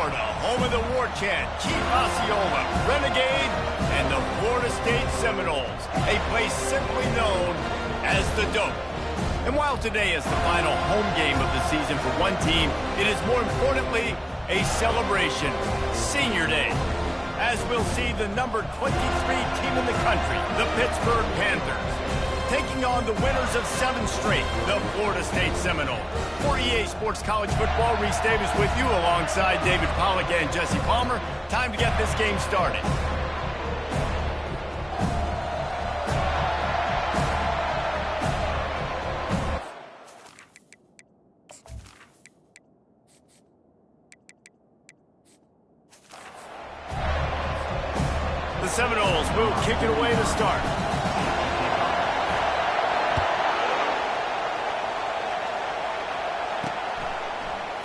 Florida, home of the war chant, Chief Osceola, Renegade, and the Florida State Seminoles, a place simply known as the Dope. And while today is the final home game of the season for one team, it is more importantly a celebration, Senior Day, as we'll see the number 23 team in the country, the Pittsburgh Panthers, taking on the winners of 7 straight, the Florida State Seminoles. For EA Sports College Football, Reese Davis with you alongside David Pollack and Jesse Palmer. Time to get this game started. The Seminoles will kick it away to start.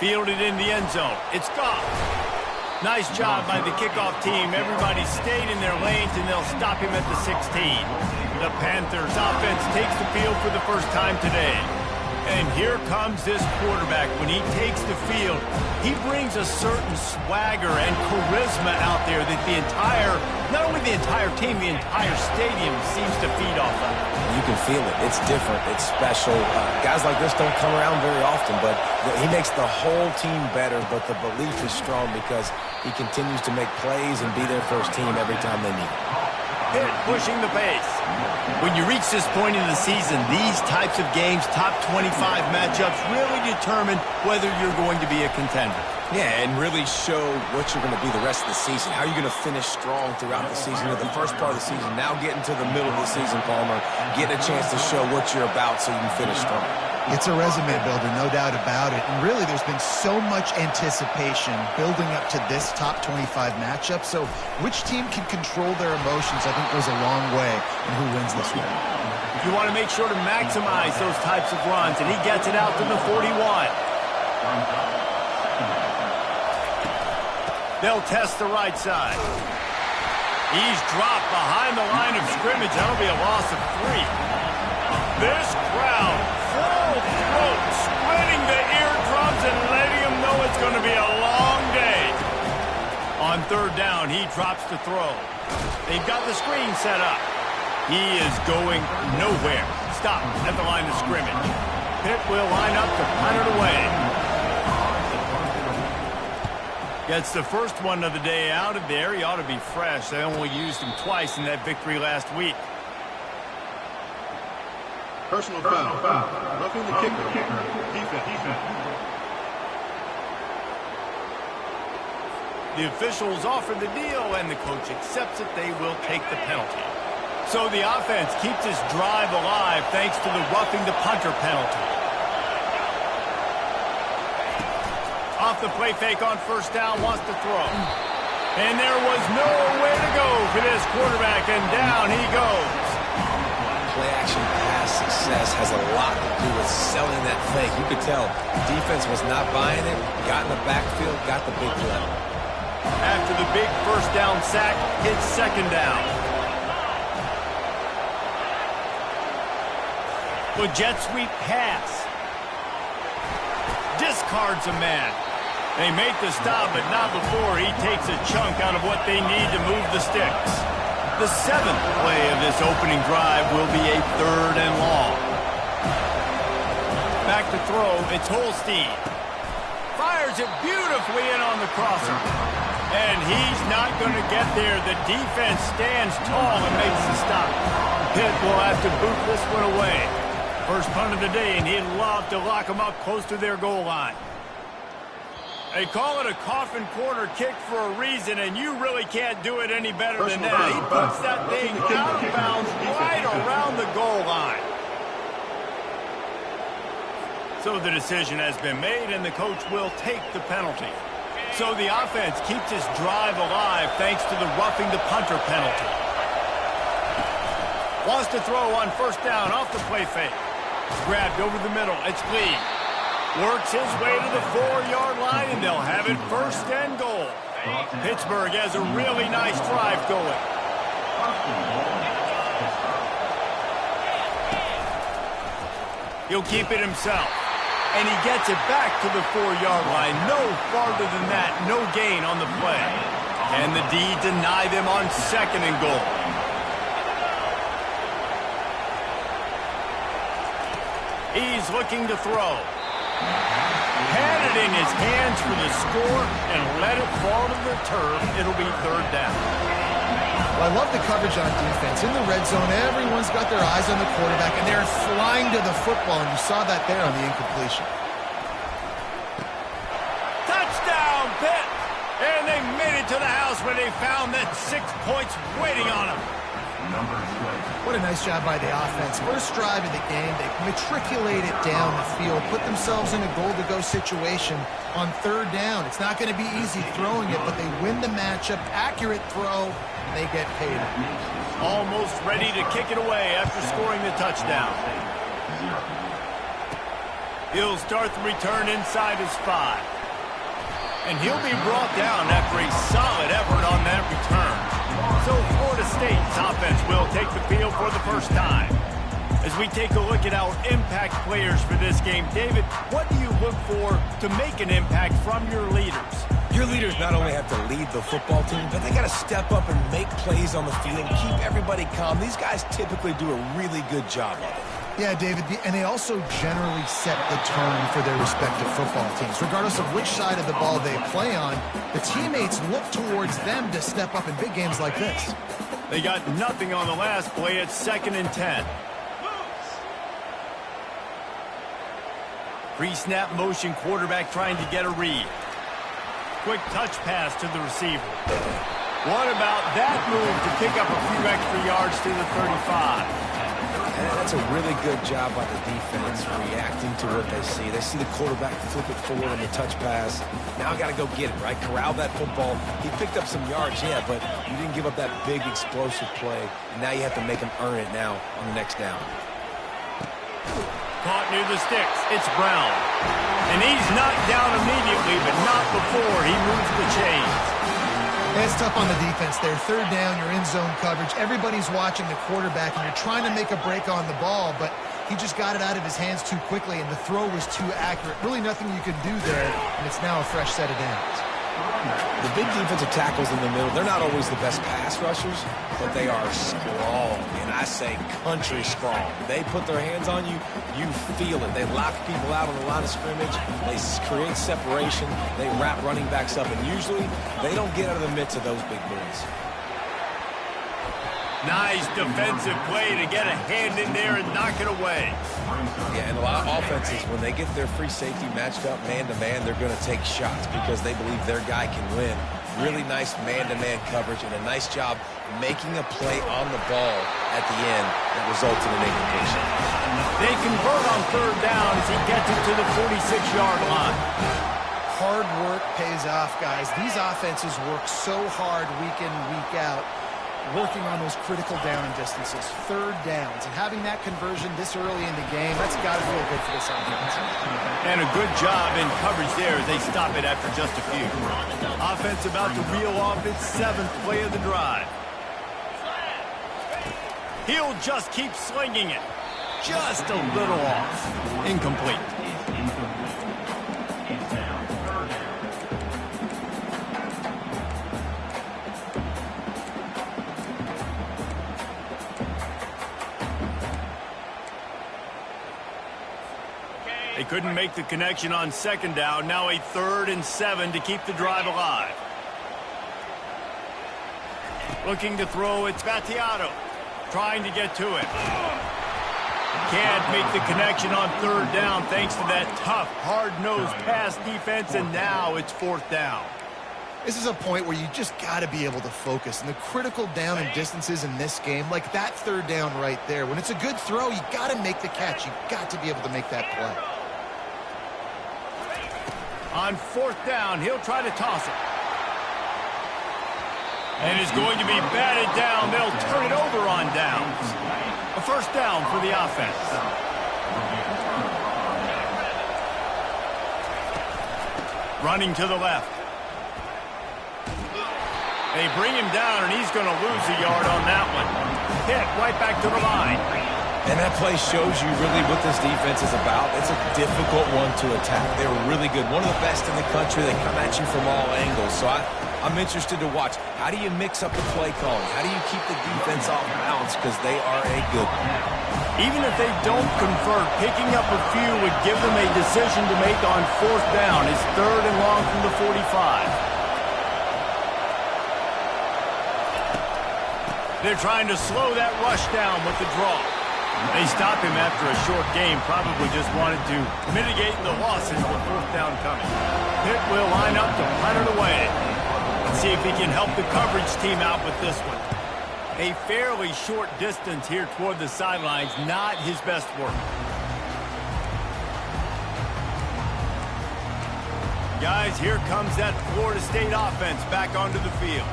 Fielded in the end zone. It's gone. Nice job by the kickoff team. Everybody stayed in their lanes, and they'll stop him at the 16. The Panthers offense takes the field for the first time today. And here comes this quarterback. When he takes the field, he brings a certain swagger and charisma out there that the entire, not only the entire team, the entire stadium seems to feed off of. You can feel it. It's different. It's special. Guys like this don't come around very often, but he makes the whole team better, but the belief is strong because he continues to make plays and be their first team every time they need it. Pitt pushing the pace. When you reach this point in the season, these types of games, top 25 matchups, really determine whether you're going to be a contender. Yeah, and really show what you're going to be the rest of the season. How are you going to finish strong throughout the season or the first part of the season? Now getting to the middle of the season, Palmer, getting a chance to show what you're about so you can finish strong. It's a resume builder, no doubt about it. And really, there's been so much anticipation building up to this top 25 matchup. So which team can control their emotions, I think, goes a long way in who wins this one. You want to make sure to maximize those types of runs, and he gets it out to the 41. They'll test the right side. He's dropped behind the line of scrimmage. That'll be a loss of 3. This crowd, full throat, splitting the eardrums and letting them know it's going to be a long day. On third down, he drops the throw. They've got the screen set up. He is going nowhere. Stop at the line of scrimmage. Pitt will line up to punt it away. Gets the first one of the day out of there. He ought to be fresh. They only used him twice in that victory last week. Personal foul. Roughing the kicker. Defense. The officials offer the deal, and the coach accepts it. They will take the penalty. So the offense keeps this drive alive thanks to the roughing the punter penalty. Off the play fake on first down, wants to throw. And there was nowhere to go for this quarterback, and down he goes. Play-action pass success has a lot to do with selling that fake. You could tell defense was not buying it, got in the backfield, got the big play. After the big first down sack, hits second down. The jet sweep pass. Discards a man. They make the stop, but not before he takes a chunk out of what they need to move the sticks. The 7th play of this opening drive will be a 3rd and long. Back to throw, it's Holstein. Fires it beautifully in on the crosser. And he's not going to get there. The defense stands tall and makes the stop. Pitt will have to boot this one away. First punt of the day, and he'd love to lock them up close to their goal line. They call it a coffin corner kick for a reason, and you really can't do it any better than that. He puts that thing out of bounds right around the goal line. So the decision has been made, and the coach will take the penalty. So the offense keeps this drive alive thanks to the roughing the punter penalty. Wants to throw on first down off the play fake. Grabbed over the middle. It's Lee. Works his way to the 4-yard line, and they'll have it 1st and goal. Pittsburgh has a really nice drive going. He'll keep it himself. And he gets it back to the 4-yard line. No farther than that. No gain on the play. And the D deny them on 2nd and goal. He's looking to throw. Had it in his hands for the score and let it fall to the turf. It'll be 3rd down. Well, I love the coverage on defense. In the red zone, everyone's got their eyes on the quarterback, and they're flying to the football, and you saw that there on the incompletion. Touchdown, Pitt! And they made it to the house where they found that 6 points waiting on them. What a nice job by the offense. First drive of the game, they matriculate it down the field, put themselves in a goal-to-go situation on 3rd down. It's not going to be easy throwing it, but they win the matchup. Accurate throw, and they get paid. Almost ready to kick it away after scoring the touchdown. He'll start the return inside his 5. And he'll be brought down after a solid effort on that return. So Florida State's offense will take the field for the first time. As we take a look at our impact players for this game, David, what do you look for to make an impact from your leaders? Your leaders not only have to lead the football team, but they got to step up and make plays on the field, keep everybody calm. These guys typically do a really good job of it. Yeah, David, and they also generally set the tone for their respective football teams. Regardless of which side of the ball they play on, the teammates look towards them to step up in big games like this. They got nothing on the last play at 2nd and 10. Pre-snap motion quarterback trying to get a read. Quick touch pass to the receiver. What about that move to pick up a few extra yards to the 35? That's a really good job by the defense, reacting to what they see. They see the quarterback flip it forward on the touch pass. Now I got to go get it, right? Corral that football. He picked up some yards, yeah, but you didn't give up that big explosive play. And now you have to make him earn it now on the next down. Caught near the sticks. It's Brown. And he's knocked down immediately, but not before he moves the chains. It's tough on the defense there. 3rd down, you're in zone coverage. Everybody's watching the quarterback, and you're trying to make a break on the ball, but he just got it out of his hands too quickly, and the throw was too accurate. Really nothing you can do there, and it's now a fresh set of downs. The big defensive tackles in the middle, they're not always the best pass rushers, but they are strong, and I say country strong. They put their hands on you, you feel it. They lock people out on the line of scrimmage. They create separation. They wrap running backs up, and usually they don't get out of the midst of those big boys. Nice defensive play to get a hand in there and knock it away. Yeah, and a lot of offenses, when they get their free safety matched up man-to-man, they're going to take shots because they believe their guy can win. Really nice man-to-man coverage and a nice job making a play on the ball at the end that results in an incompletion. They convert on 3rd down as he gets it to the 46-yard line. Hard work pays off, guys. These offenses work so hard week in, week out, working on those critical down distances, 3rd downs, and having that conversion this early in the game, that's got to feel good for this offense. And a good job in coverage there as they stop it after just a few. Offense about to reel off its 7th play of the drive. He'll just keep slinging it. Just a little off. Incomplete. They couldn't make the connection on 2nd down. Now a 3rd and 7 to keep the drive alive. Looking to throw, it's Vattiato. Trying to get to it. Can't make the connection on 3rd down thanks to that tough, hard-nosed pass defense, and now it's 4th down. This is a point where you just got to be able to focus. And the critical down and distances in this game, like that 3rd down right there, when it's a good throw, you got to make the catch. You got to be able to make that play. On 4th down, he'll try to toss it. And is going to be batted down. They'll turn it over on downs. A 1st down for the offense. Running to the left. They bring him down, and he's going to lose a yard on that one. Hit right back to the line. And that play shows you really what this defense is about. It's a difficult one to attack. They're really good. One of the best in the country. They come at you from all angles. So I'm interested to watch. How do you mix up the play calling? How do you keep the defense off balance? Because they are a good one. Even if they don't convert, picking up a few would give them a decision to make on 4th down. It's 3rd and long from the 45. They're trying to slow that rush down with the draw. They stop him after a short game, probably just wanted to mitigate the losses with 4th down coming. Pitt will line up to punt it away. Let's see if he can help the coverage team out with this one. A fairly short distance here toward the sidelines, not his best work. Guys, here comes that Florida State offense back onto the field.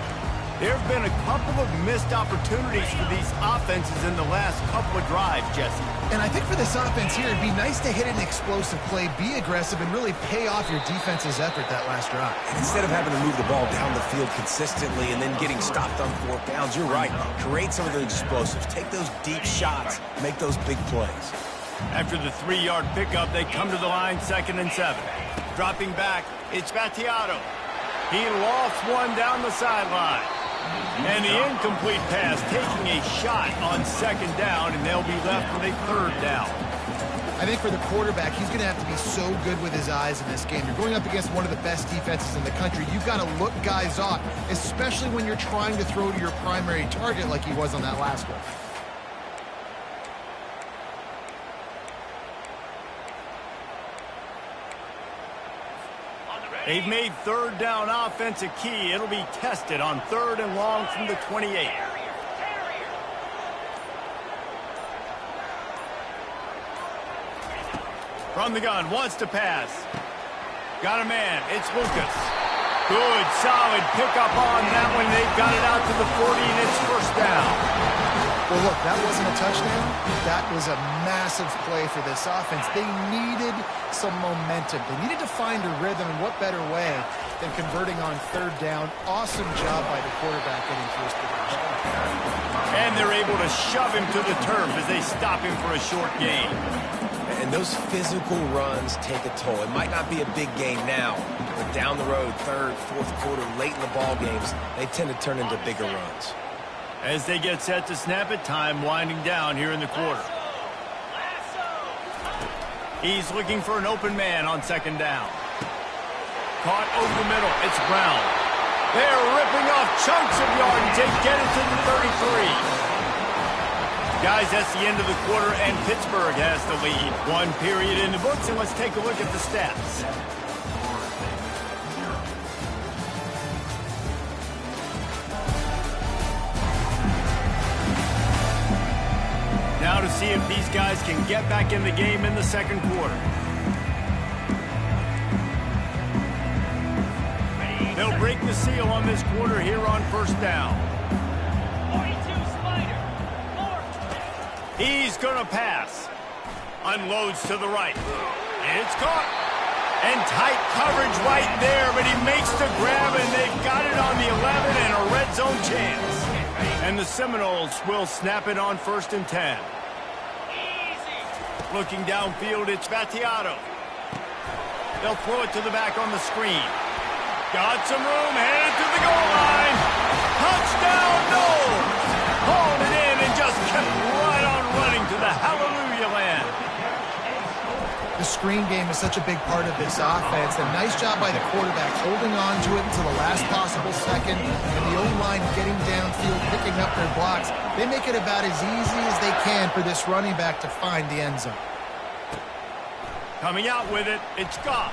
There have been a couple of missed opportunities for these offenses in the last couple of drives, Jesse. And I think for this offense here, it'd be nice to hit an explosive play, be aggressive, and really pay off your defense's effort that last drive. And instead of having to move the ball down the field consistently and then getting stopped on 4th downs, you're right. Create some of those explosives. Take those deep shots. Make those big plays. After the 3-yard pickup, they come to the line 2nd and 7. Dropping back, it's Battiato. He lost one down the sideline. And the incomplete pass taking a shot on 2nd down, and they'll be left with a 3rd down. I think for the quarterback, he's going to have to be so good with his eyes in this game. You're going up against one of the best defenses in the country. You've got to look guys off, especially when you're trying to throw to your primary target like he was on that last one. They've made 3rd down offense a key. It'll be tested on 3rd and long from the 28. From the gun, wants to pass. Got a man, it's Lucas. Good, solid pickup on that one. They've got it out to the 40, and it's 1st down. Well, look, that wasn't a touchdown. That was a massive play for this offense. They needed some momentum. They needed to find a rhythm, and what better way than converting on 3rd down. Awesome job by the quarterback getting through his position. And they're able to shove him to the turf as they stop him for a short gain. And those physical runs take a toll. It might not be a big game now, but down the road, 3rd, 4th quarter, late in the ball games, they tend to turn into bigger runs. As they get set to snap it, time winding down here in the quarter. He's looking for an open man on 2nd down. Caught over the middle. It's Brown. They're ripping off chunks of yardage. They get it to the 33. Guys, that's the end of the quarter, and Pittsburgh has the lead. 1 period in the books, and let's take a look at the stats. Now to see if these guys can get back in the game in the 2nd quarter. They'll break the seal on this quarter here on 1st down. 42 Spider. He's going to pass. Unloads to the right. It's caught. And tight coverage right there, but he makes the grab, and they've got it on the 11 and a red zone chance. And the Seminoles will snap it on 1st and 10. Looking downfield, it's Battiato. They'll throw it to the back on the screen. Got some room, headed to the goal line. Touchdown, no! Hauled it in and just kept right on running to the hallelujah land. The screen game is such a big part of this offense. A nice job by the quarterback holding on to it until the last possible second, and the O-line getting downfield, picking up their blocks. They make it about as easy as they can for this running back to find the end zone. Coming out with it, it's Goff.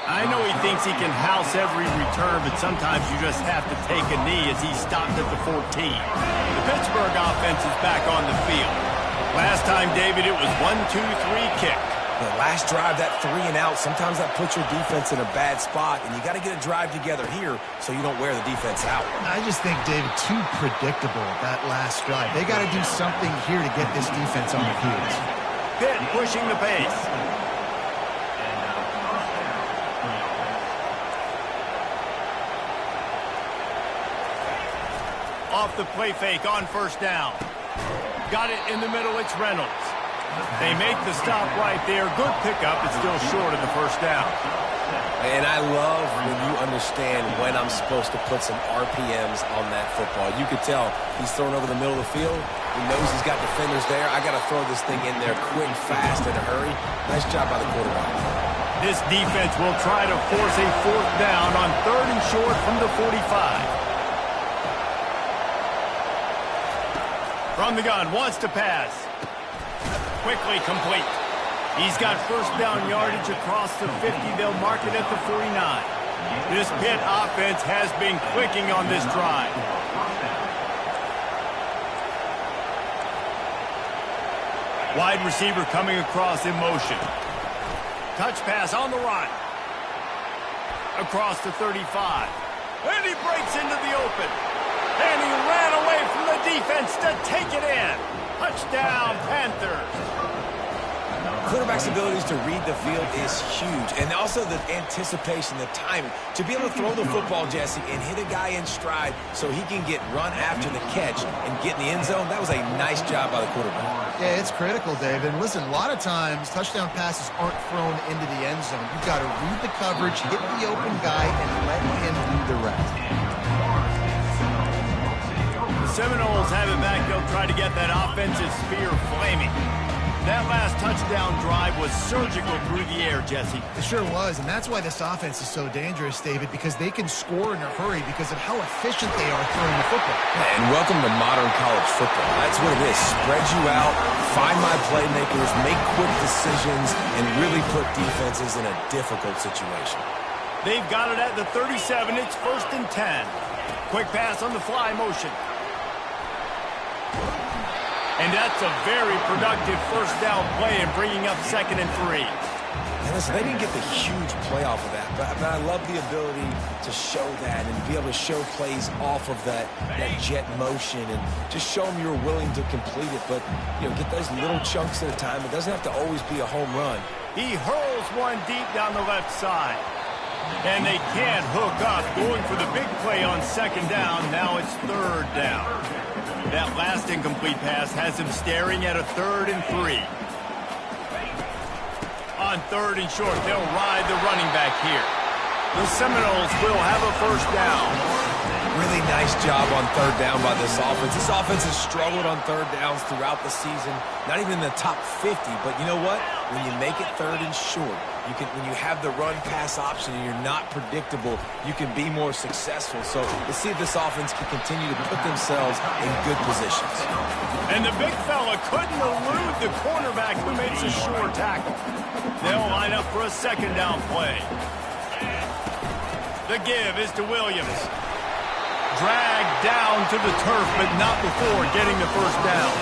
I know he thinks he can house every return, but sometimes you just have to take a knee as he stopped at the 14. The Pittsburgh offense is back on the field. Last time, David, it was 1-2-3 kick. The last drive, that 3 and out, sometimes that puts your defense in a bad spot, and you got to get a drive together here so you don't wear the defense out. I just think, David, too predictable, that last drive. They got to do something here to get this defense on their heels. Pitt pushing the pace. Off the play fake on 1st down. Got it in the middle. It's Reynolds. They make the stop right there. Good pickup. It's still short of the first down. And I love when you understand when I'm supposed to put some RPMs on that football. You could tell he's throwing over the middle of the field. He knows he's got defenders there. I got to throw this thing in there quick, fast, in a hurry. Nice job by the quarterback. This defense will try to force a fourth down on 3rd and short from the 45. From the gun, wants to pass. Quickly complete. He's got first down yardage across the 50. They'll mark it at the 49. This Pitt offense has been clicking on this drive. Wide receiver coming across in motion. Touch pass on the run. Across the 35. And he breaks into the open. And he ran away from the defense to take it in. Touchdown, Panthers. Quarterback's abilities to read the field is huge. And also the anticipation, the timing. To be able to throw the football, Jesse, and hit a guy in stride so he can get run after the catch and get in the end zone, that was a nice job by the quarterback. Yeah, it's critical, Dave. And listen, a lot of times touchdown passes aren't thrown into the end zone. You've got to read the coverage, hit the open guy, and let him do the rest. The Seminoles have it back. They'll try to get that offensive spear flaming. That last touchdown drive was surgical through the air, Jesse. It sure was, and that's why this offense is so dangerous, David, because they can score in a hurry because of how efficient they are throwing the football. And welcome to modern college football. That's what it is. Spread you out, find my playmakers, make quick decisions, and really put defenses in a difficult situation. They've got it at the 37. It's 1st and 10. Quick pass on the fly motion. And that's a very productive first down play and bringing up 2nd and 3. And listen, they didn't get the huge play off of that, but I love the ability to show that and be able to show plays off of that jet motion and just show them you're willing to complete it. But, you know, get those little chunks at a time. It doesn't have to always be a home run. He hurls one deep down the left side. And they can't hook up, going for the big play on 2nd down. Now it's 3rd down. That last incomplete pass has him staring at a 3rd and 3. On 3rd and short, they'll ride the running back here. The Seminoles will have a first down. Really nice job on 3rd down by this offense. This offense has struggled on 3rd downs throughout the season. Not even in the top 50, but you know what? When you make it 3rd and short, when you have the run-pass option and you're not predictable, you can be more successful. So let's see if this offense can continue to put themselves in good positions. And the big fella couldn't elude the cornerback who makes a sure tackle. They'll line up for a 2nd down play. The give is to Williams. Dragged down to the turf, but not before getting the first down.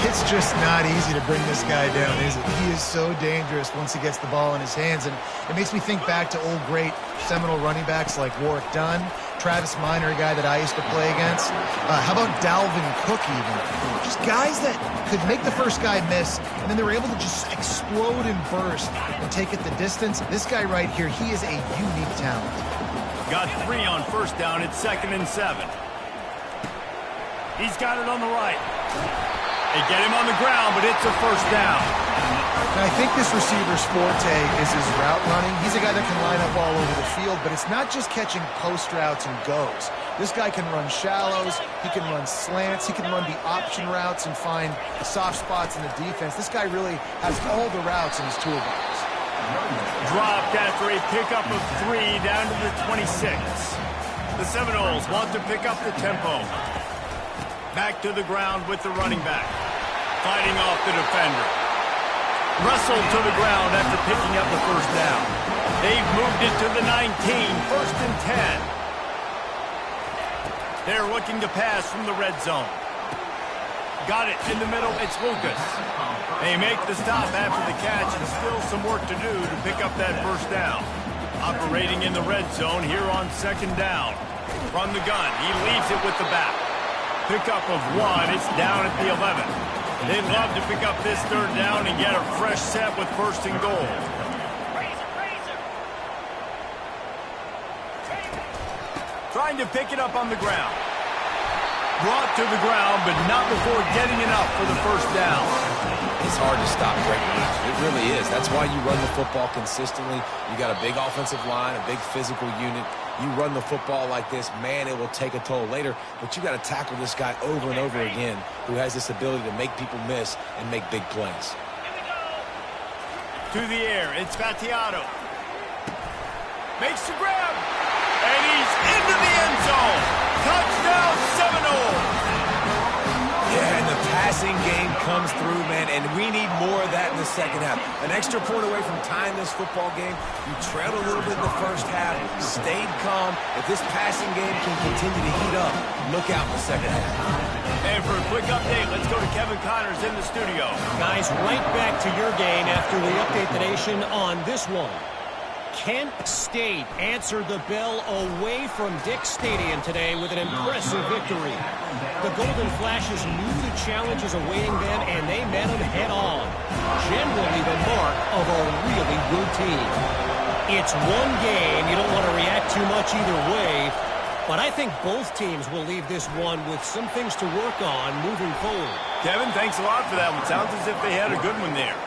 It's just not easy to bring this guy down, is it? He is so dangerous once he gets the ball in his hands, and it makes me think back to old great Seminole running backs like Warwick Dunn, Travis Minor, a guy that I used to play against. How about Dalvin Cook even? Just guys that could make the first guy miss, and then they were able to just explode and burst and take it the distance. This guy right here, he is a unique talent. Got 3 on first down. It's 2nd and 7. He's got it on the right. They get him on the ground, but it's a first down. And I think this receiver's forte is his route running. He's a guy that can line up all over the field, but it's not just catching post routes and goes. This guy can run shallows, he can run slants, he can run the option routes and find soft spots in the defense. This guy really has all the routes in his toolbox. Dropped after a pickup of 3 down to the 26. The Seminoles want to pick up the tempo. Back to the ground with the running back. Fighting off the defender. Wrestled to the ground after picking up the first down. They've moved it to the 19, 1st and 10. They're looking to pass from the red zone. Got it in the middle, it's Lucas. They make the stop after the catch and still some work to do to pick up that first down. Operating in the red zone here on 2nd down. From the gun, he leaves it with the back. Pickup of 1, it's down at the 11. They'd love to pick up this 3rd down and get a fresh set with 1st and goal. Trying to pick it up on the ground. Brought to the ground, but not before getting enough for the first down. It's hard to stop great moves. It really is. That's why you run the football consistently. You got a big offensive line, a big physical unit. You run the football like this, man, it will take a toll later. But you got to tackle this guy over and over again who has this ability to make people miss and make big plays. To the air, it's Fatiato. Makes the grab. And he's into the end zone. Touchdown Seminoles. Yeah, and the passing game comes through, man, and we need more of that in the second half. An extra point away from tying this football game. You trailed a little bit in the first half, stayed calm. If this passing game can continue to heat up, look out in the second half. And for a quick update, let's go to Kevin Connors in the studio. Guys, right back to your game after we update the nation on this one. Kent State answered the bell away from Dick Stadium today with an impressive victory. The Golden Flashes knew the challenges awaiting them, and they met them head-on. Generally the mark of a really good team. It's one game. You don't want to react too much either way, but I think both teams will leave this one with some things to work on moving forward. Kevin, thanks a lot for that one. Sounds as if they had a good one there.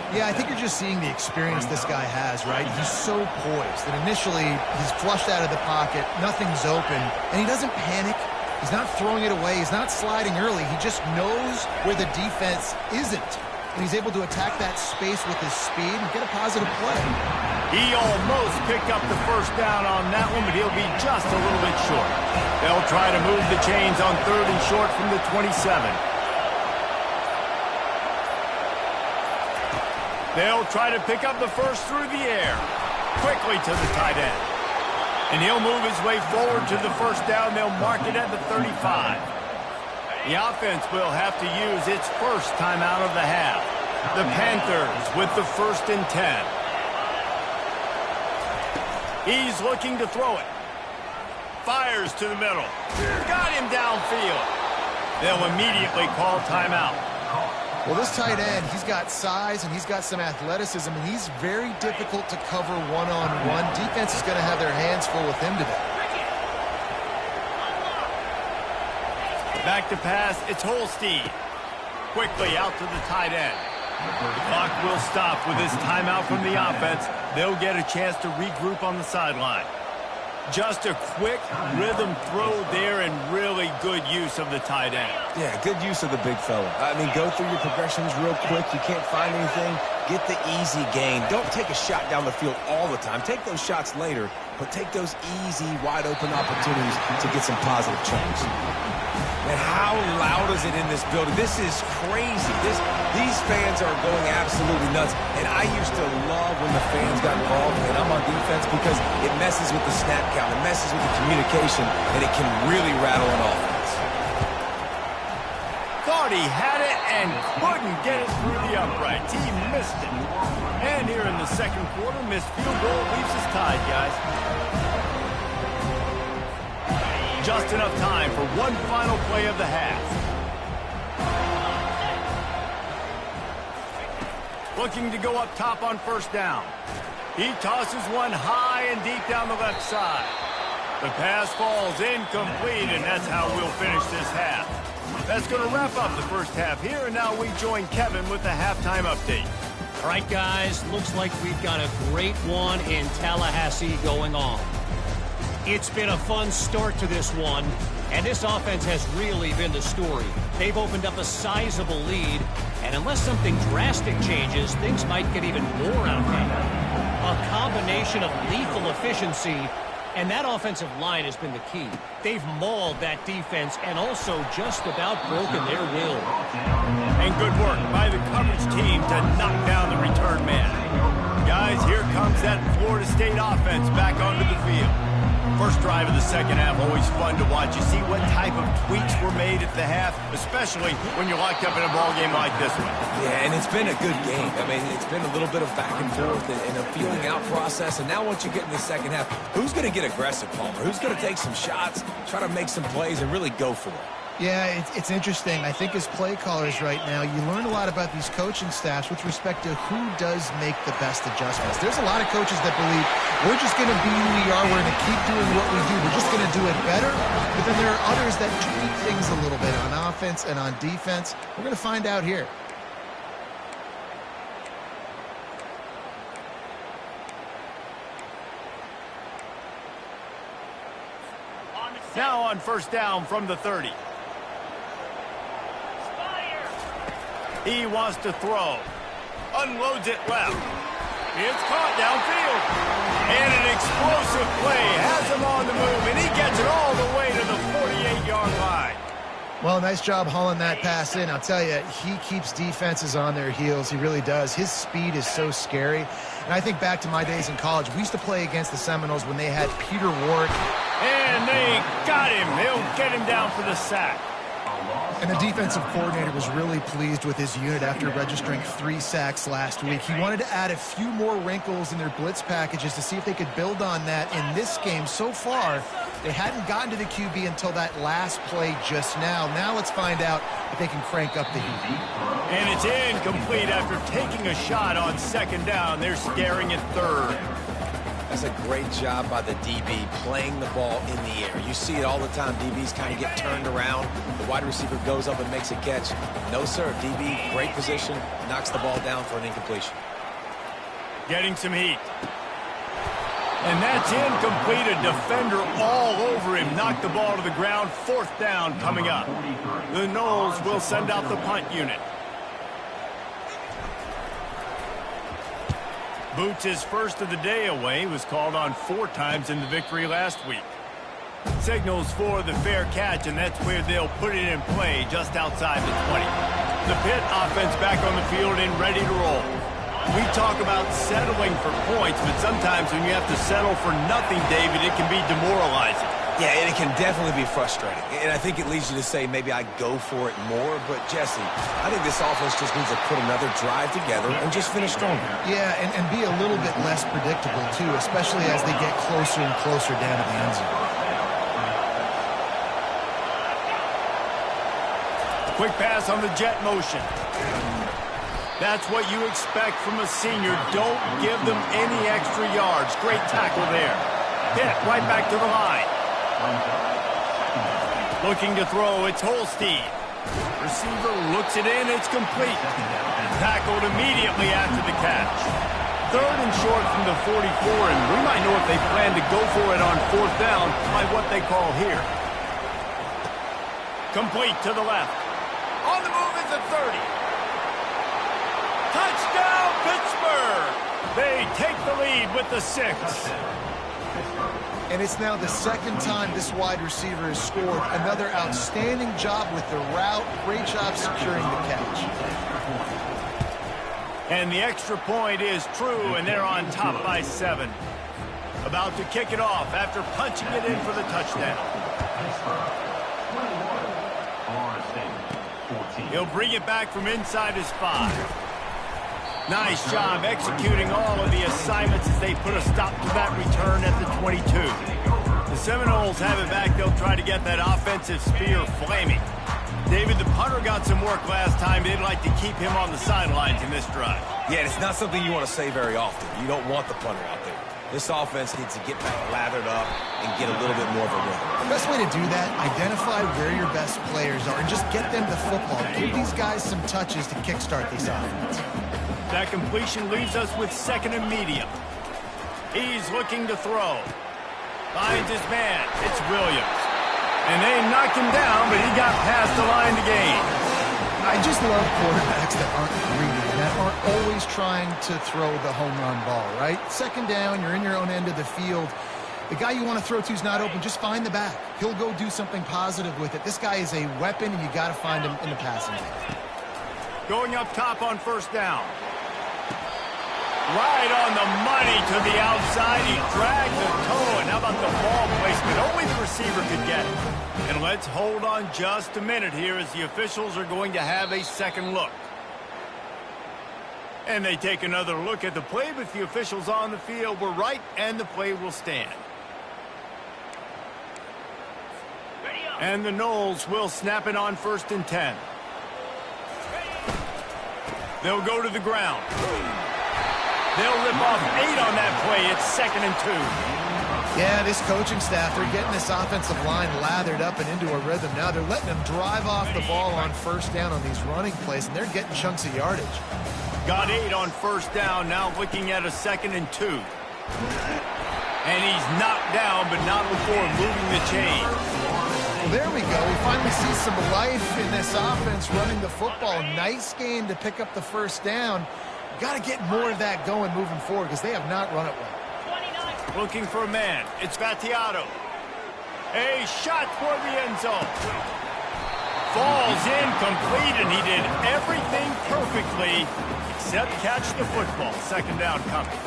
Yeah, I think you're just seeing the experience this guy has, right? He's so poised that initially he's flushed out of the pocket, nothing's open, and he doesn't panic. He's not throwing it away. He's not sliding early. He just knows where the defense isn't, and he's able to attack that space with his speed and get a positive play. He almost picked up the first down on that one, but he'll be just a little bit short. They'll try to move the chains on 3rd and short from the 27. They'll try to pick up the first through the air. Quickly to the tight end. And he'll move his way forward to the first down. They'll mark it at the 35. The offense will have to use its first timeout of the half. The Panthers with the 1st and 10. He's looking to throw it. Fires to the middle. Got him downfield. They'll immediately call timeout. Well, this tight end, he's got size and he's got some athleticism, and he's very difficult to cover one-on-one. Defense is going to have their hands full with him today. Back to pass, it's Holstein. Quickly out to the tight end. The clock will stop with this timeout from the offense. They'll get a chance to regroup on the sideline. Just a quick rhythm throw there and really good use of the tight end. Yeah, good use of the big fella. I mean, go through your progressions real quick. You can't find anything. Get the easy gain. Don't take a shot down the field all the time. Take those shots later, but take those easy, wide-open opportunities to get some positive chunks. And how loud is it in this building? This is crazy. These fans are going absolutely nuts. And I used to love when the fans got involved, and I'm on defense, because it messes with the snap count. It messes with the communication, and it can really rattle an offense. Thought he had it and couldn't get it through the uprights. He missed it. And here in the second quarter, missed field goal leaves us tied, guys. Just enough time for one final play of the half. Looking to go up top on first down. He tosses one high and deep down the left side. The pass falls incomplete, and that's how we'll finish this half. That's going to wrap up the first half here, and now we join Kevin with the halftime update. All right, guys, looks like we've got a great one in Tallahassee going on. It's been a fun start to this one, and this offense has really been the story. They've opened up a sizable lead, and unless something drastic changes, things might get even more out of hand. A combination of lethal efficiency, and that offensive line has been the key. They've mauled that defense and also just about broken their will. And good work by the coverage team to knock down the return man. Guys, here comes that Florida State offense back onto the field. First drive of the second half, always fun to watch. You see what type of tweaks were made at the half, especially when you're locked up in a ball game like this one. Yeah, and it's been a good game. I mean, it's been a little bit of back and forth and a feeling out process. And now once you get in the second half, who's going to get aggressive, Palmer? Who's going to take some shots, try to make some plays, and really go for it? Yeah, it's interesting. I think as play callers right now, you learn a lot about these coaching staffs with respect to who does make the best adjustments. There's a lot of coaches that believe we're just going to be who we are. We're going to keep doing what we do. We're just going to do it better. But then there are others that tweak things a little bit on offense and on defense. We're going to find out here. Now on first down from the 30. He wants to throw. Unloads it left. It's caught downfield. And an explosive play has him on the move, and he gets it all the way to the 48-yard line. Well, nice job hauling that pass in. I'll tell you, he keeps defenses on their heels. He really does. His speed is so scary. And I think back to my days in college. We used to play against the Seminoles when they had Peter Warrick. And they got him. They'll get him down for the sack. And the defensive coordinator was really pleased with his unit after registering 3 sacks last week. He wanted to add a few more wrinkles in their blitz packages to see if they could build on that in this game. So far, they hadn't gotten to the QB until that last play just now. Now let's find out if they can crank up the heat. And it's incomplete after taking a shot on second down. They're staring at third. That's a great job by the DB playing the ball in the air. You see it all the time. DBs kind of get turned around. The wide receiver goes up and makes a catch. No, sir. DB, great position, knocks the ball down for an incompletion. Getting some heat. And that's incomplete. A defender all over him. Knocked the ball to the ground. Fourth down coming up. The Noles will send out the punt unit. Boots' first of the day away was called on 4 times in the victory last week. Signals for the fair catch, and that's where they'll put it in play just outside the 20. The Pitt offense back on the field and ready to roll. We talk about settling for points, but sometimes when you have to settle for nothing, David, it can be demoralizing. Yeah, and it can definitely be frustrating. And I think it leads you to say maybe I go for it more. But, Jesse, I think this offense just needs to put another drive together and just finish stronger. Yeah, and be a little bit less predictable, too, especially as they get closer and closer down to the end zone. Quick pass on the jet motion. That's what you expect from a senior. Don't give them any extra yards. Great tackle there. Pitt right back to the line. Looking to throw, it's Holstein. Receiver looks it in, it's complete. Tackled immediately after the catch. Third and short from the 44, and we might know if they plan to go for it on fourth down by what they call here. Complete to the left. On the move is the 30. Touchdown, Pittsburgh! They take the lead with the 6. And it's now the second time this wide receiver has scored. Another outstanding job with the route. Great job securing the catch. And the extra point is true, and they're on top by 7. About to kick it off after punching it in for the touchdown. He'll bring it back from inside his 5. Nice job executing all of the assignments as they put a stop to that return at the 22. The Seminoles have it back. They'll try to get that offensive spear flaming. David, the punter got some work last time. They'd like to keep him on the sidelines in this drive. Yeah, it's not something you want to say very often. You don't want the punter out there. This offense needs to get back lathered up and get a little bit more of a rhythm. The best way to do that, identify where your best players are and just get them the football. Give these guys some touches to kickstart this offense. That completion leaves us with second and medium. He's looking to throw. Finds his man. It's Williams. And they knocked him down, but he got past the line to gain. I just love quarterbacks that aren't greedy, that aren't always trying to throw the home run ball, right? Second down, you're in your own end of the field. The guy you want to throw to is not open. Just find the back. He'll go do something positive with it. This guy is a weapon, and you got to find him in the passing game. Going up top on first down. Right on the money to the outside. He dragged the toe. And how about the ball placement? Only the receiver could get it. And let's hold on just a minute here as the officials are going to have a second look. And they take another look at the play, but the officials on the field were right, and the play will stand. Ready up. And the Noles will snap it on 1st and 10. They'll go to the ground. They'll rip off 8 on that play. It's 2nd and 2. Yeah, this coaching staff, they're getting this offensive line lathered up and into a rhythm. Now they're letting them drive off the ball on 1st down on these running plays, and they're getting chunks of yardage. Got 8 on 1st down, now looking at a 2nd and 2. And he's knocked down, but not before moving the chain. Well, there we go. We finally see some life in this offense running the football. Nice game to pick up the 1st down. Got to get more of that going moving forward because they have not run it well. Looking for a man. It's Vattiato. A shot for the end zone. Falls incomplete, and he did everything perfectly except catch the football. 2nd down coming.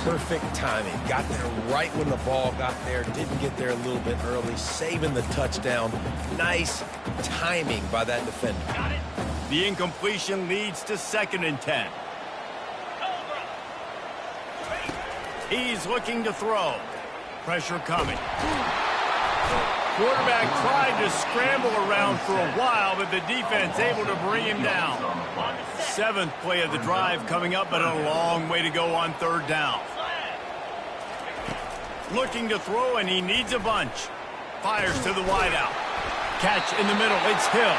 Perfect timing. Got there right when the ball got there. Didn't get there a little bit early. Saving the touchdown. Nice timing by that defender. The incompletion leads to 2nd and 10. He's looking to throw. Pressure coming. Quarterback tried to scramble around for a while, but the defense able to bring him down. 7th play of the drive coming up, but a long way to go on 3rd down. Looking to throw, and he needs a bunch. Fires to the wideout. Catch in the middle. It's Hill.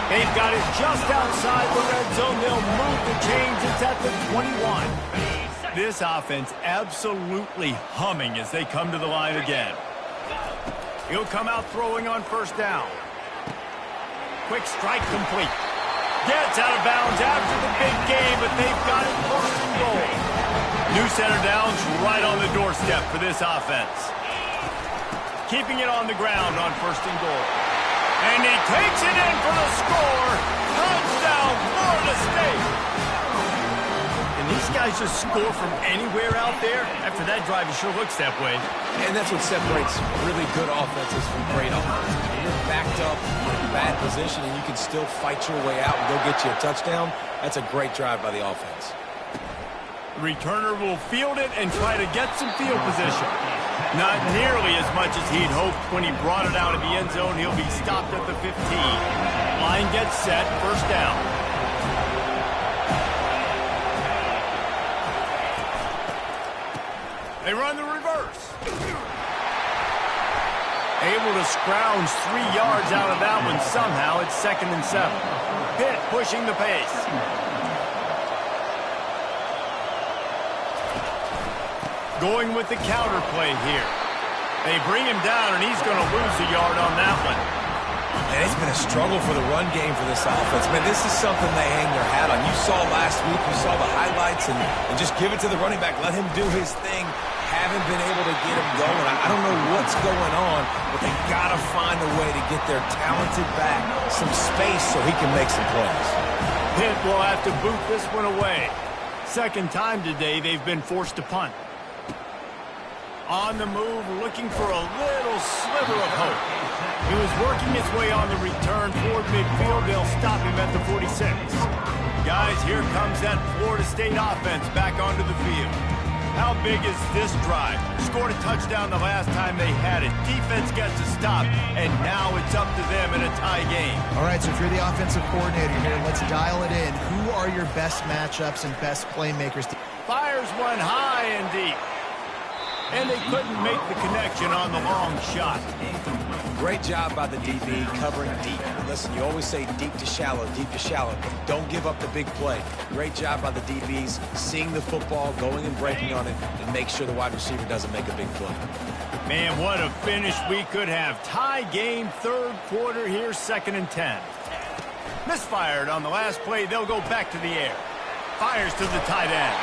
They've got it just outside the red zone. They'll move the chains. It's at the 21. This offense absolutely humming as they come to the line again. He'll come out throwing on 1st down. Quick strike complete. Gets out of bounds after the big game, but they've got it 1st and goal. New center downs right on the doorstep for this offense. Keeping it on the ground on 1st and goal. And he takes it in for the score. Touchdown, Florida State. These guys just score from anywhere out there. After that drive, it sure looks that way. And that's what separates really good offenses from great offenses. When you're backed up in a bad position and you can still fight your way out and go get you a touchdown, that's a great drive by the offense. The returner will field it and try to get some field position. Not nearly as much as he'd hoped when he brought it out of the end zone. He'll be stopped at the 15. Line gets set, 1st down. They run the reverse. Able to scrounge 3 yards out of that one somehow. It's 2nd and 7. Pitt pushing the pace. Going with the counter play here. They bring him down, and he's going to lose a yard on that one. And it's been a struggle for the run game for this offense. Man, this is something they hang their hat on. You saw last week, you saw the highlights, and just give it to the running back. Let him do his thing. Haven't been able to get him going. I don't know what's going on, but they got to find a way to get their talented back some space so he can make some plays. Pitt will have to boot this one away. 2nd time today they've been forced to punt. On the move, looking for a little sliver of hope. He was working his way on the return toward midfield. They'll stop him at the 46. Guys, here comes that Florida State offense back onto the field. How big is this drive? Scored a touchdown the last time they had it. Defense gets a stop, and now it's up to them in a tie game. All right, so if you're the offensive coordinator here, let's dial it in. Who are your best matchups and best playmakers? Fires one high and deep. And they couldn't make the connection on the long shot. Great job by the DB covering deep. Listen, you always say deep to shallow, deep to shallow. Don't give up the big play. Great job by the DBs, seeing the football, going and breaking on it, and make sure the wide receiver doesn't make a big play. Man, what a finish we could have. Tie game, 3rd quarter here, 2nd and 10. Misfired on the last play. They'll go back to the air. Fires to the tight end.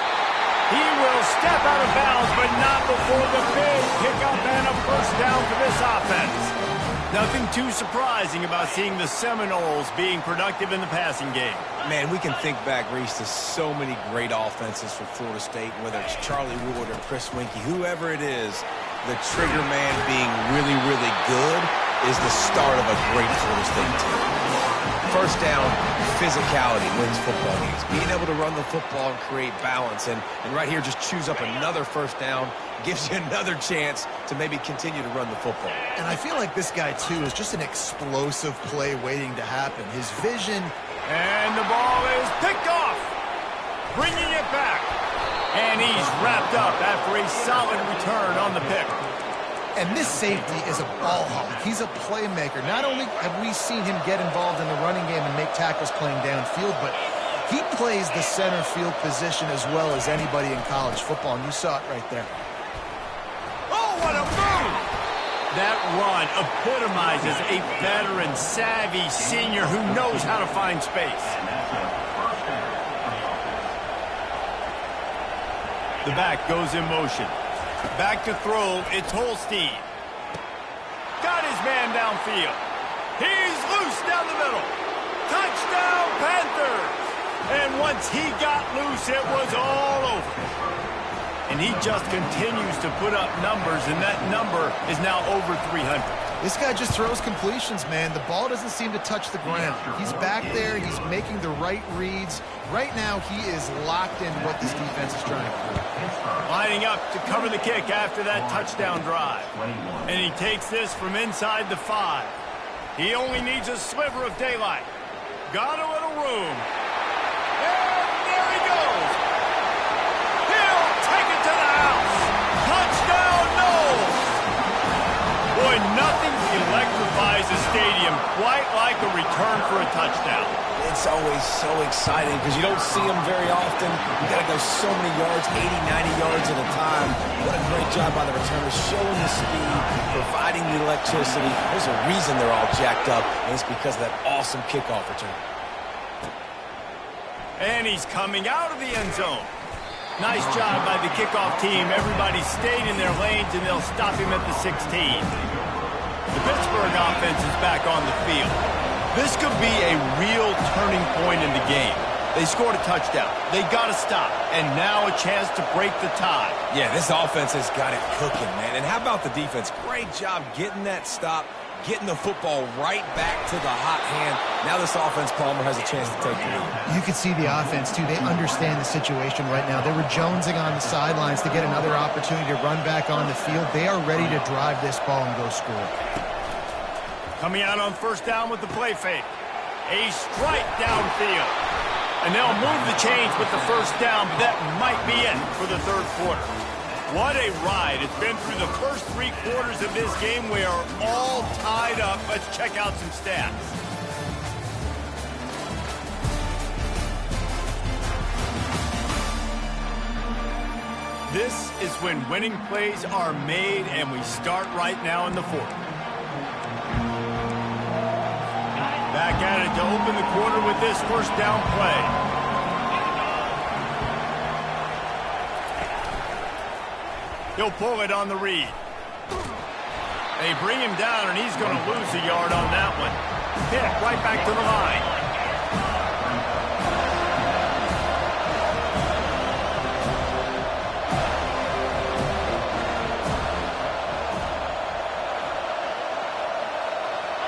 He will step out of bounds, but not before the big pickup and a 1st down for this offense. Nothing too surprising about seeing the Seminoles being productive in the passing game. Man, we can think back, Reese, to so many great offenses for Florida State, whether it's Charlie Wood or Chris Winkie, whoever it is, the trigger man being really, really good is the start of a great Florida State team. 1st down, physicality wins football games. Being able to run the football and create balance. And right here, just choose up another first down. Gives you another chance to maybe continue to run the football. And I feel like this guy, too, is just an explosive play waiting to happen. His vision. And the ball is picked off. Bringing it back. And he's wrapped up after a solid return on the pick. And this safety is a ball hawk. He's a playmaker. Not only have we seen him get involved in the running game and make tackles playing downfield, but he plays the center field position as well as anybody in college football, and you saw it right there. Oh, what a move! That run epitomizes a veteran, savvy senior who knows how to find space. The back goes in motion. Back to throw, it's Holstein. Got his man downfield. He's loose down the middle. Touchdown, Panthers! And once he got loose, it was all over. And he just continues to put up numbers, and that number is now over 300. This guy just throws completions, man. The ball doesn't seem to touch the ground. He's back there. He's making the right reads. Right now, he is locked in what this defense is trying to do. Lining up to cover the kick after that touchdown drive. And he takes this from inside the 5. He only needs a sliver of daylight. Got a little room. And there he goes. He'll take it to the house. Touchdown, Knowles. Boy, nothing electrifies a stadium quite like a return for a touchdown. It's always so exciting because you don't see them very often. You got to go so many yards, 80, 90 yards at a time. What a great job by the returners, showing the speed, providing the electricity. There's a reason they're all jacked up, and it's because of that awesome kickoff return. And he's coming out of the end zone. Nice job by the kickoff team. Everybody stayed in their lanes, and they'll stop him at the 16. The Pittsburgh offense is back on the field. This could be a real turning point in the game. They scored a touchdown. They got to stop. And now a chance to break the tie. Yeah, this offense has got it cooking, man. And how about the defense? Great job getting that stop, getting the football right back to the hot hand. Now this offense, Palmer, has a chance to take the lead. You can see the offense, too. They understand the situation right now. They were jonesing on the sidelines to get another opportunity to run back on the field. They are ready to drive this ball and go score. Coming out on first down with the play fake. A strike downfield. And they'll move the chains with the first down, but that might be it for the third quarter. What a ride. It's been through the first 3 quarters of this game. We are all tied up. Let's check out some stats. This is when winning plays are made, and we start right now in the fourth. Back at it to open the quarter with this first down play. He'll pull it on the read. They bring him down, and he's going to lose a yard on that one. Hit right back to the line.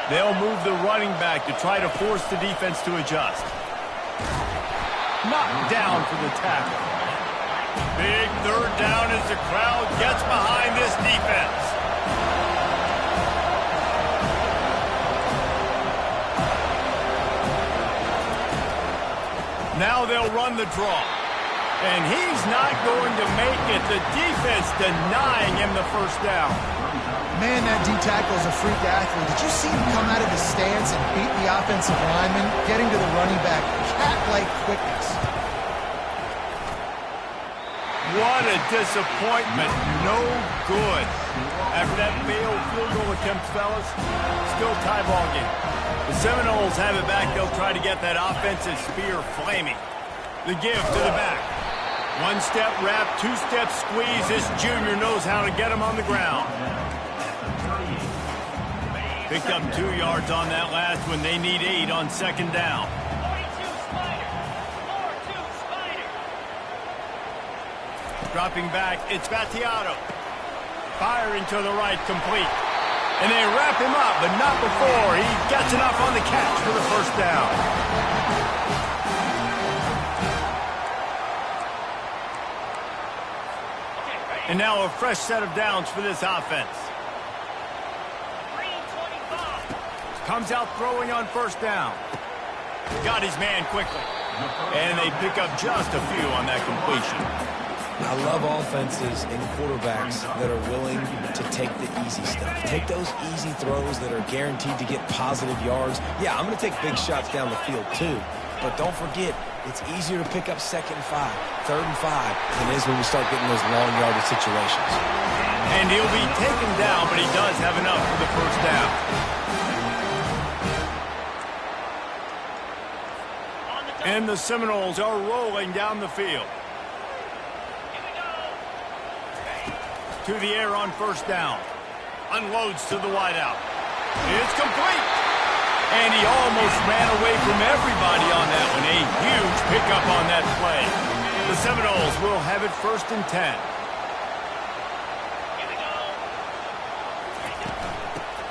They'll move the running back to try to force the defense to adjust. Knocked down for the tackle. Big third down as the crowd gets behind this defense. Now they'll run the draw. And he's not going to make it. The defense denying him the first down. Man, that D-tackle is a freak athlete. Did you see him come out of his stance and beat the offensive lineman, getting to the running back? Cat-like quickness. What a disappointment. No good. After that failed field goal attempt, fellas, still tie ball game. The Seminoles have it back. They'll try to get that offensive spear flaming. The give to the back. One-step wrap, two-step squeeze. This junior knows how to get him on the ground. Picked up 2 yards on that last one. They need 8 on second down. Dropping back, it's Battiato. Firing to the right, complete. And they wrap him up, but not before he gets enough on the catch for the first down. And now a fresh set of downs for this offense. Comes out throwing on first down. Got his man quickly. And they pick up just a few on that completion. I love offenses and quarterbacks that are willing to take the easy stuff. Take those easy throws that are guaranteed to get positive yards. Yeah, I'm going to take big shots down the field too. But don't forget, it's easier to pick up 2nd and 5, 3rd and 5 than it is when we start getting those long yardage situations. And he'll be taken down, but he does have enough for the first down. And the Seminoles are rolling down the field. To the air on first down. Unloads to the wideout. It's complete. And he almost ran away from everybody on that one. A huge pickup on that play. The Seminoles will have it 1st and 10.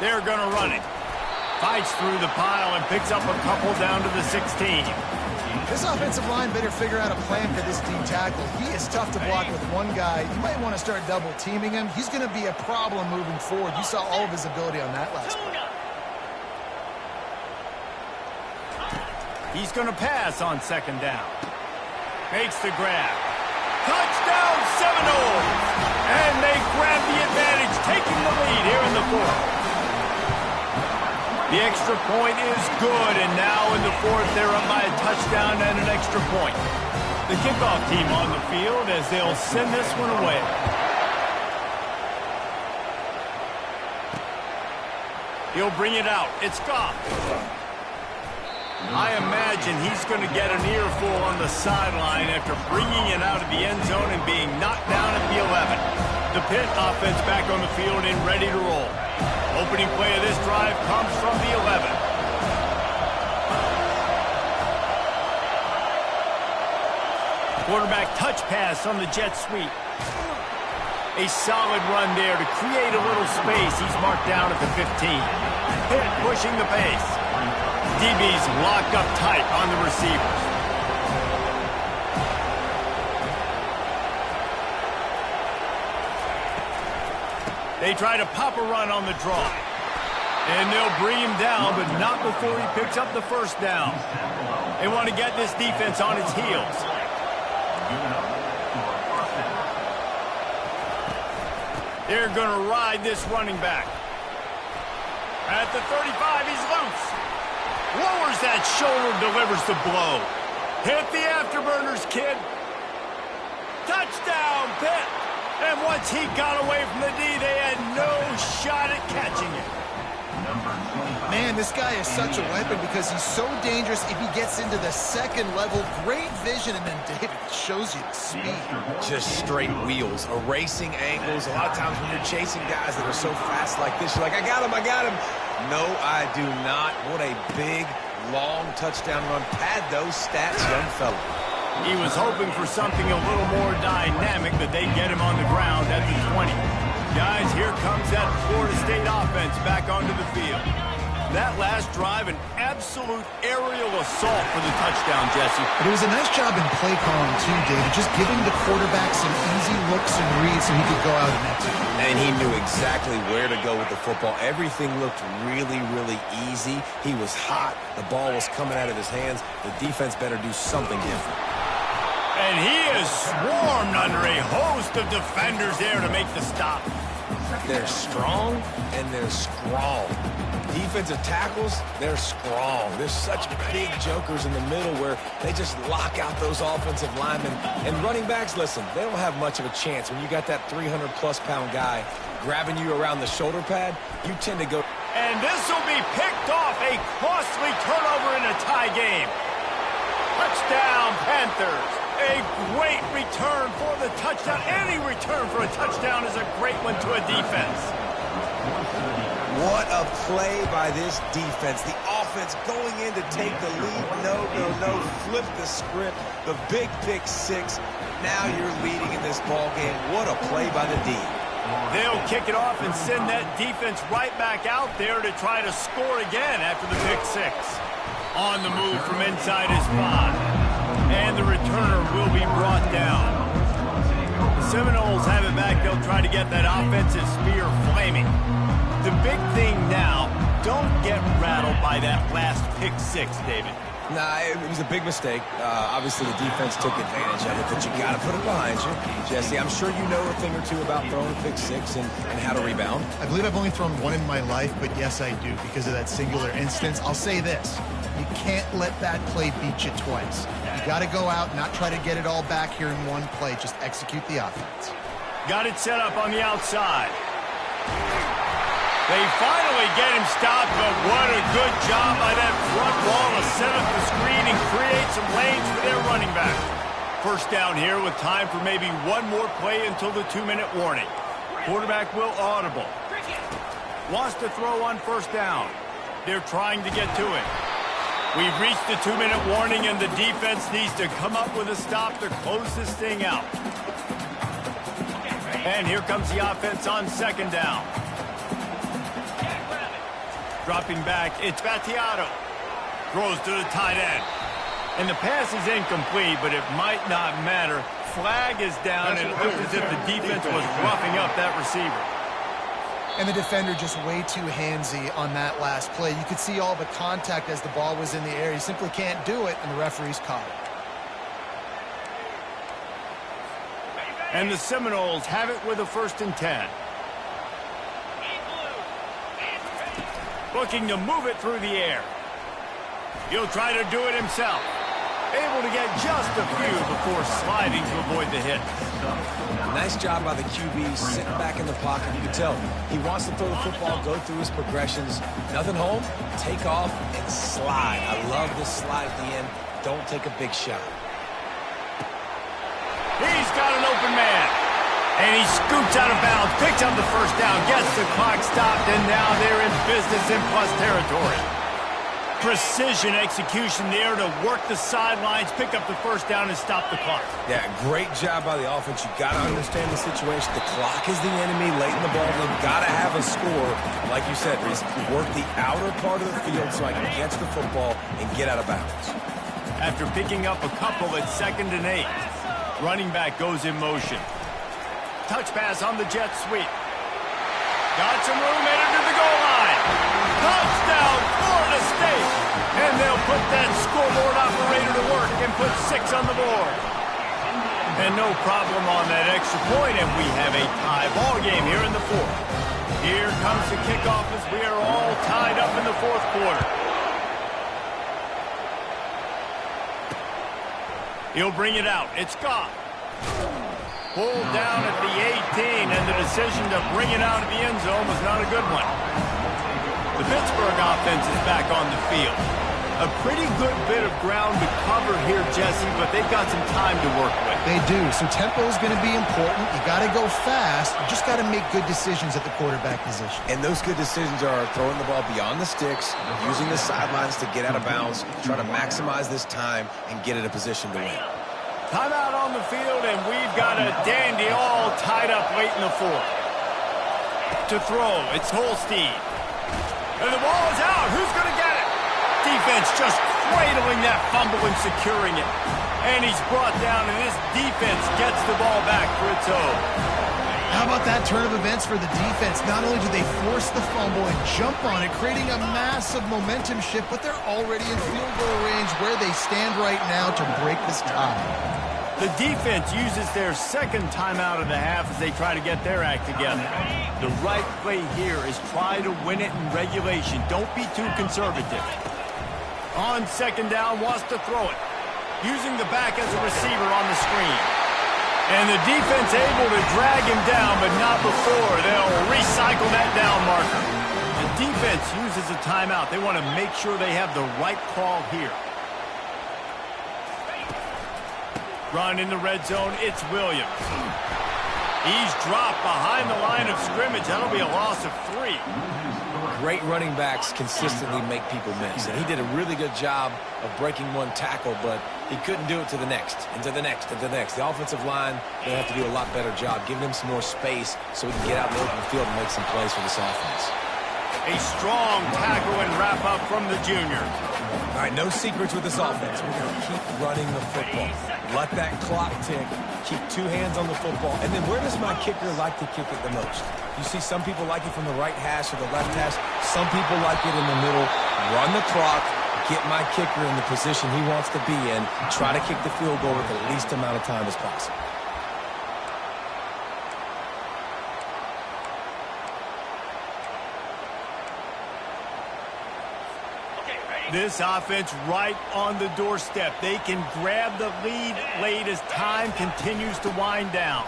They're going to run it. Fights through the pile and picks up a couple down to the 16. This offensive line better figure out a plan for this D tackle. He is tough to block with one guy. You might want to start double teaming him. He's going to be a problem moving forward. You saw all of his ability on that last play. He's going to pass on 2nd down. Makes the grab. Touchdown Seminoles! And they grab the advantage, taking the lead here in the 4th. The extra point is good, and now in the 4th, they're up by a touchdown and an extra point. The kickoff team on the field as they'll send this one away. He'll bring it out. It's Goff. I imagine he's going to get an earful on the sideline after bringing it out of the end zone and being knocked down at the 11. The Pitt offense back on the field and ready to roll. Opening play of this drive comes from the 11. Quarterback touch pass on the jet sweep. A solid run there to create a little space. He's marked down at the 15. Pitt pushing the pace. DB's locked up tight on the receivers. They try to pop a run on the draw. And they'll bring him down, but not before he picks up the first down. They want to get this defense on its heels. They're going to ride this running back. At the 35, he's loose. Lowers that shoulder, delivers the blow. Hit the afterburners, kid. Touchdown, Pitt. And once he got away from the D, they had no shot at catching it. Man, this guy is such a weapon because he's so dangerous if he gets into the 2nd level. Great vision, and then David shows you the speed. Just straight wheels, erasing angles. A lot of times when you're chasing guys that are so fast like this, you're like, I got him, I got him. No, I do not. What a big, long touchdown run. Pad those stats, young fella. He was hoping for something a little more dynamic, but they get him on the ground at the 20. Guys, here comes that Florida State offense back onto the field. That last drive, an absolute aerial assault for the touchdown, Jesse. But it was a nice job in play calling, too, David. Just giving the quarterback some easy looks and reads so he could go out and execute. And he knew exactly where to go with the football. Everything looked really, really easy. He was hot. The ball was coming out of his hands. The defense better do something different. And he is swarmed under a host of defenders there to make the stop. They're strong and they're strong. Defensive tackles, they're strong. There's such big jokers in the middle where they just lock out those offensive linemen. And running backs, listen, they don't have much of a chance. When you got that 300-plus pound guy grabbing you around the shoulder pad, you tend to go. And this will be picked off. A costly turnover in a tie game. Touchdown, Panthers. A great return for the touchdown. Any return for a touchdown is a great one to a defense. What a play by this defense. The offense going in to take the lead. No. Flip the script. The big pick 6. Now you're leading in this ball game. What a play by the D. They'll kick it off and send that defense right back out there to try to score again after the pick 6. On the move from inside his 5. And the returner will be brought down. The Seminoles have it back. They'll try to get that offensive spear flaming. The big thing now, don't get rattled by that last pick six, David. Nah, it was a big mistake. Obviously, the defense took advantage of it, but you got to put it behind you. Jesse, I'm sure you know a thing or two about throwing a pick six and how to rebound. I believe I've only thrown one in my life, but yes, I do because of that singular instance. I'll say this. You can't let that play beat you twice. You got to go out, not try to get it all back here in one play. Just execute the offense. Got it set up on the outside. They finally get him stopped, but what a good job by that front wall to set up the screen and create some lanes for their running back. First down here with time for maybe one more play until the 2-minute warning. Quarterback will audible. Wants to throw on first down. They're trying to get to it. We've reached the 2-minute warning, and the defense needs to come up with a stop to close this thing out. And here comes the offense on second down. Dropping back, it's Battiato. Throws to the tight end. And the pass is incomplete, but it might not matter. Flag is down, and it looks as if the defense was roughing up that receiver. And the defender just way too handsy on that last play. You could see all the contact as the ball was in the air. He simply can't do it, and the referee's caught it. And the Seminoles have it with a 1st and 10. Looking to move it through the air. He'll try to do it himself. Able to get just a few before sliding to avoid the hit. Nice job by the QB, sitting back in the pocket. You can tell he wants to throw the football, go through his progressions. Nothing home, take off, and slide. I love this slide at the end. Don't take a big shot. He's got an open man. And he scoots out of bounds, picks up the first down, gets the clock stopped, and now they're in business in plus territory. Precision execution there to work the sidelines, pick up the first down, and stop the clock. Yeah, great job by the offense. You got to understand the situation. The clock is the enemy late in the ball. They've got to have a score. Like you said, Reese, work the outer part of the field so I can catch the football and get out of bounds. After picking up a couple at 2nd and 8, running back goes in motion. Touch pass on the jet sweep. Got some room headed to the goal line. Touchdown, Florida State. And they'll put that scoreboard operator to work and put 6 on the board. And no problem on that extra point, and we have a tie ball game here in the 4th. Here comes the kickoff as we are all tied up in the 4th quarter. He'll bring it out. It's Goff. Pulled down at the 18, and the decision to bring it out of the end zone was not a good one. The Pittsburgh offense is back on the field. A pretty good bit of ground to cover here, Jesse, but they've got some time to work with. They do, so tempo is going to be important. You got to go fast. You just got to make good decisions at the quarterback position. And those good decisions are throwing the ball beyond the sticks, using the sidelines to get out of bounds, trying to maximize this time and get in a position to win. Timeout on the field, and we've got a dandy all tied up late in the 4th. To throw, it's Holstein. And the ball is out. Who's going to get it? Defense just cradling that fumble and securing it. And he's brought down, and this defense gets the ball back for its own. How about that turn of events for the defense? Not only do they force the fumble and jump on it, creating a massive momentum shift, but they're already in field goal range where they stand right now to break this tie. The defense uses their 2nd timeout of the half as they try to get their act together. The right play here is try to win it in regulation. Don't be too conservative. On 2nd down, wants to throw it. Using the back as a receiver on the screen. And the defense able to drag him down, but not before. They'll recycle that down marker. The defense uses a timeout. They want to make sure they have the right call here. Run in the red zone, it's Williams. He's dropped behind the line of scrimmage. That'll be a loss of 3. Great running backs consistently make people miss, and he did a really good job of breaking one tackle, but he couldn't do it to the next, and to the next, and to the next. The offensive line, they have to do a lot better job, giving him some more space so he can get out in the open field and make some plays for this offense. A strong tackle and wrap-up from the junior. All right, no secrets with this offense. We're going to keep running the football. Let that clock tick. Keep 2 hands on the football. And then where does my kicker like to kick it the most? You see some people like it from the right hash or the left hash. Some people like it in the middle. Run the clock. Get my kicker in the position he wants to be in. Try to kick the field goal with the least amount of time as possible. This offense right on the doorstep. They can grab the lead late as time continues to wind down.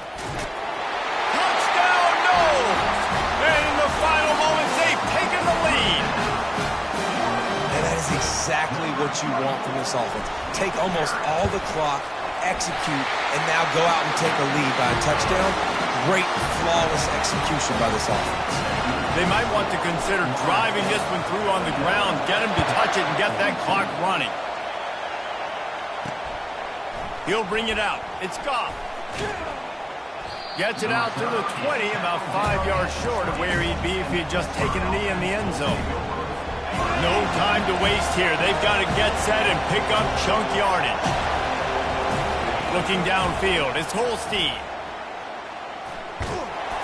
Touchdown, no! And in the final moments, they've taken the lead. And that is exactly what you want from this offense. Take almost all the clock, execute, and now go out and take a lead by a touchdown. Great, flawless execution by this offense. They might want to consider driving this one through on the ground, get him to touch it, and get that clock running. He'll bring it out. It's Goff. Gets it out to the 20, about 5 yards short of where he'd be if he'd just taken a knee in the end zone. No time to waste here. They've got to get set and pick up chunk yardage. Looking downfield, it's Holstein.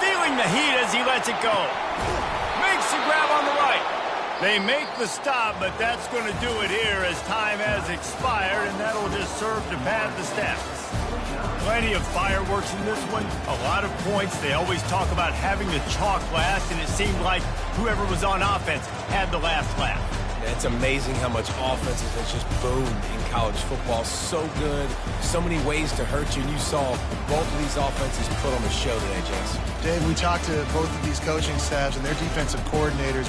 Feeling the heat as he lets it go. Makes the grab on the right. They make the stop, but that's going to do it here as time has expired, and that'll just serve to pad the stats. Plenty of fireworks in this one. A lot of points. They always talk about having the chalk last, and it seemed like whoever was on offense had the last laugh. It's amazing how much offense has just boomed in college football. So good, so many ways to hurt you. And you saw both of these offenses put on the show today, Jason. Dave, we talked to both of these coaching staffs and their defensive coordinators.